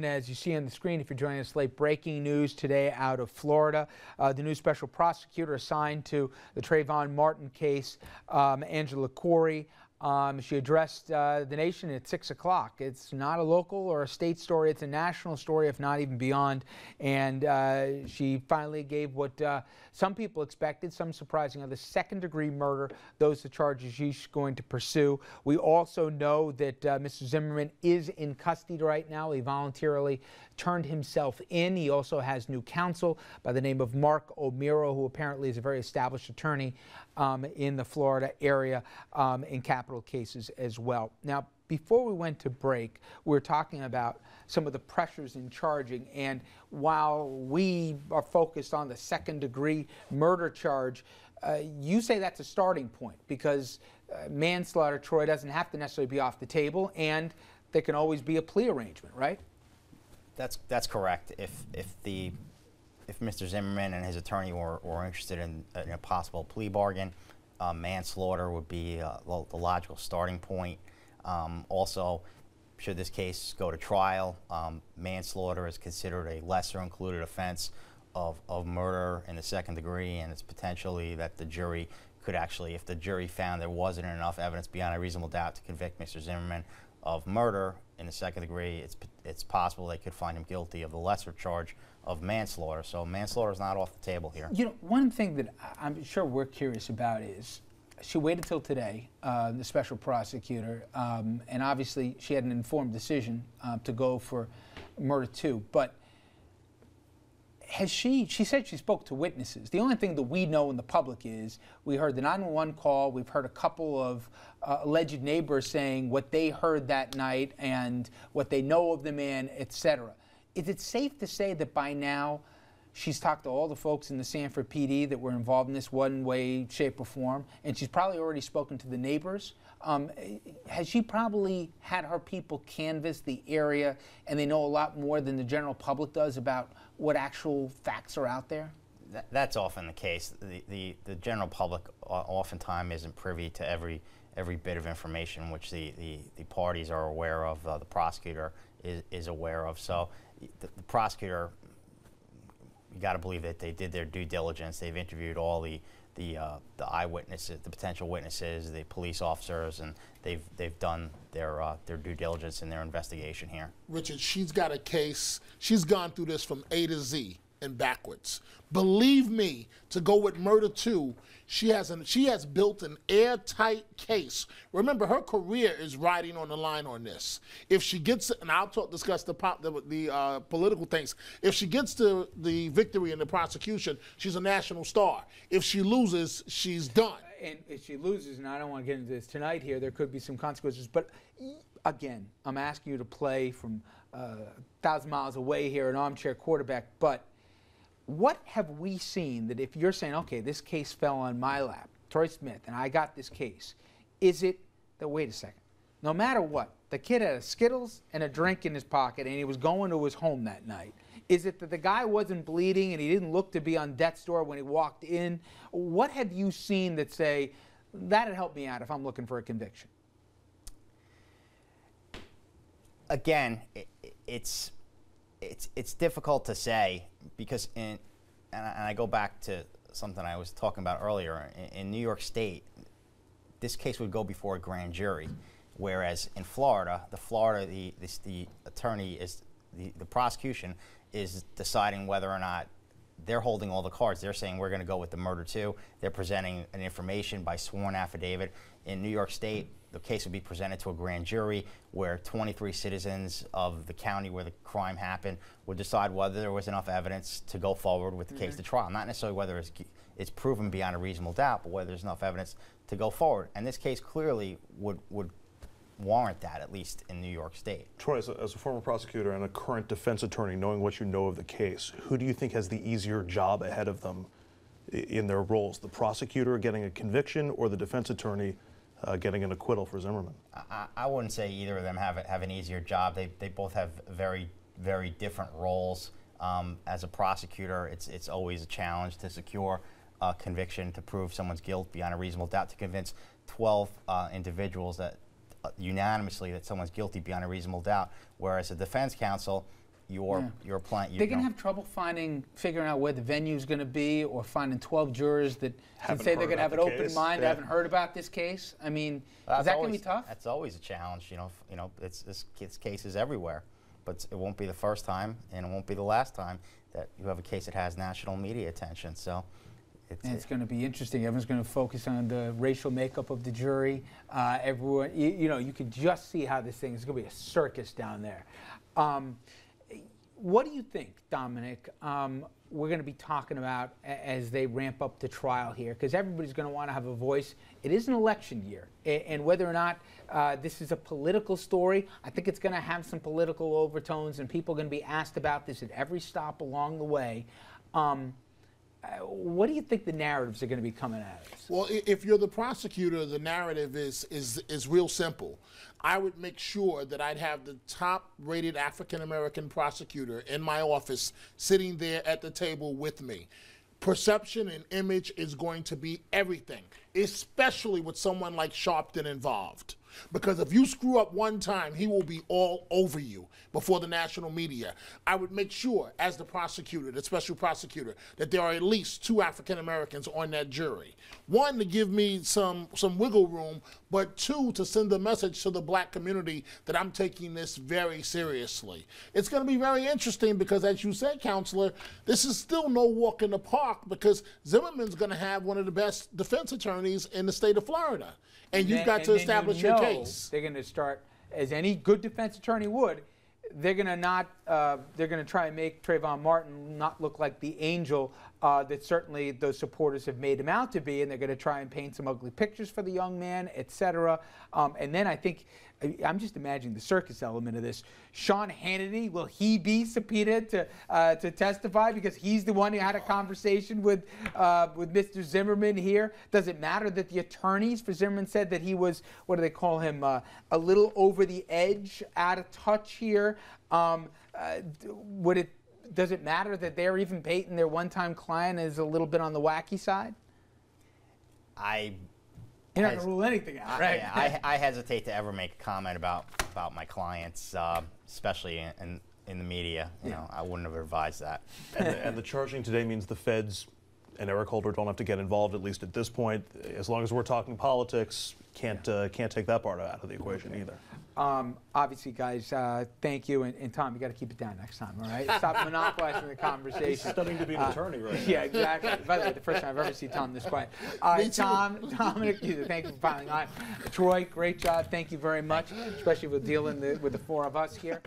As you see on the screen, if you're joining us late, breaking news today out of Florida. The new special prosecutor assigned to the Trayvon Martin case, Angela Corey, she addressed the nation at 6 o'clock. It's not a local or a state story. It's a national story, if not even beyond. And she finally gave what some people expected, some surprising others, second-degree murder. Those are the charges she's going to pursue. We also know that Mr. Zimmerman is in custody right now. He voluntarily turned himself in. He also has new counsel by the name of Mark O'Meara, who apparently is a very established attorney in the Florida area in capital cases as well. Now, before we went to break, we were talking about some of the pressures in charging, and while we are focused on the second-degree murder charge, you say that's a starting point because manslaughter, Troy, doesn't have to necessarily be off the table, and there can always be a plea arrangement, right? That's correct. If Mr. Zimmerman and his attorney were interested in a possible plea bargain, manslaughter would be the logical starting point. Also, should this case go to trial, manslaughter is considered a lesser included offense of murder in the second degree, and it's potentially that the jury could actually, if the jury found there wasn't enough evidence beyond a reasonable doubt to convict Mr. Zimmerman of murder in the second degree, it's possible they could find him guilty of the lesser charge of manslaughter. So manslaughter is not off the table here. You know, one thing that I'm sure we're curious about is she waited till today, the special prosecutor, and obviously she had an informed decision to go for murder 2, but has she said she spoke to witnesses. The only thing that we know in the public is we heard the 911 call, we've heard a couple of alleged neighbors saying what they heard that night and what they know of the man, etc. Is it safe to say that by now she's talked to all the folks in the Sanford PD that were involved in this one way, shape, or form, and she's probably already spoken to the neighbors? Has she probably had her people canvass the area and they know a lot more than the general public does about what actual facts are out there? That's often the case. The general public oftentimes isn't privy to every bit of information which the parties are aware of, the prosecutor is aware of. So the prosecutor, you got to believe that they did their due diligence. They've interviewed all the eyewitnesses, the potential witnesses, the police officers, and they've done their due diligence in their investigation here. Richard, she's got a case. She's gone through this from A to Z and backwards. Believe me, to go with murder 2, she has built an airtight case. Remember, her career is riding on the line on this. If she gets, and I'll discuss the political things. If she gets the victory in the prosecution, she's a national star. If she loses, she's done. And if she loses, and I don't want to get into this tonight here, there could be some consequences. But again, I'm asking you to play from 1,000 miles away here, an armchair quarterback. But what have we seen that if you're saying, okay, this case fell on my lap, Troy Smith, and I got this case, is it that, wait a second, no matter what, the kid had a Skittles and a drink in his pocket and he was going to his home that night? Is it that the guy wasn't bleeding and he didn't look to be on death's door when he walked in? What have you seen that say, that'd help me out if I'm looking for a conviction? Again, it's difficult to say because, and I go back to something I was talking about earlier. In New York State, this case would go before a grand jury, whereas in Florida, the attorney is the prosecution is deciding whether or not they're holding all the cards. They're saying we're going to go with the murder 2. They're presenting an information by sworn affidavit. In New York State, the case would be presented to a grand jury where 23 citizens of the county where the crime happened would decide whether there was enough evidence to go forward with the case to trial. Not necessarily whether it's proven beyond a reasonable doubt, but whether there's enough evidence to go forward. And this case clearly would warrant that, at least in New York State. Troy, as a former prosecutor and a current defense attorney, knowing what you know of the case, who do you think has the easier job ahead of them in their roles? The prosecutor getting a conviction or the defense attorney getting an acquittal for Zimmerman? I wouldn't say either of them have an easier job. They both have very, very different roles. As a prosecutor, it's always a challenge to secure a conviction, to prove someone's guilt beyond a reasonable doubt, to convince 12 individuals that unanimously that someone's guilty beyond a reasonable doubt, whereas a defense counsel, your plan. They're going to have trouble figuring out where the venue's going to be, or finding 12 jurors that can say they're going to have an open mind, haven't heard about this case. I mean, is that going to be tough? That's always a challenge. It's cases everywhere, but it won't be the first time, and it won't be the last time that you have a case that has national media attention. So. It's going to be interesting. Everyone's going to focus on the racial makeup of the jury. Everyone, you can just see how this thing is going to be a circus down there. What do you think, Dominic, we're going to be talking about as they ramp up the trial here? Because everybody's going to want to have a voice. It is an election year, and whether or not this is a political story, I think it's going to have some political overtones, and people are going to be asked about this at every stop along the way. What do you think the narratives are going to be coming at us? Well, if you're the prosecutor, the narrative is real simple. I would make sure that I'd have the top-rated African-American prosecutor in my office sitting there at the table with me. Perception and image is going to be everything, especially with someone like Sharpton involved. Because if you screw up one time, he will be all over you before the national media. I would make sure, as the prosecutor, the special prosecutor, that there are at least 2 African Americans on that jury. 1, to give me some wiggle room, but 2, to send a message to the black community that I'm taking this very seriously. It's going to be very interesting because, as you said, Counselor, this is still no walk in the park, because Zimmerman's going to have one of the best defense attorneys in the state of Florida. And you've got to establish your case. They're going to start, as any good defense attorney would, they're going to try and make Trayvon Martin not look like the angel that certainly those supporters have made him out to be, and they're going to try and paint some ugly pictures for the young man, etc. And then I think, I'm just imagining the circus element of this. Sean Hannity, will he be subpoenaed to testify because he's the one who had a conversation with Mr. Zimmerman here? Does it matter that the attorneys for Zimmerman said that he was, what do they call him, a little over the edge, out of touch here? Does it matter that they're even painting their one-time client as a little bit on the wacky side? You're not going to rule anything out, right? I hesitate to ever make a comment about my clients, especially in the media. You know, I wouldn't have advised that. And the charging today means the feds and Eric Holder don't have to get involved, at least at this point. As long as we're talking politics, can't take that part out of the equation either. Obviously, guys, thank you. And Tom, you got to keep it down next time, all right? Stop monopolizing the conversation. He's studying to be an attorney right now. Yeah, exactly. By the way, the first time I've ever seen Tom this quiet. All right, Dominic, thank you for filing on. Troy, great job. Thank you very much, especially with dealing with the 4 of us here.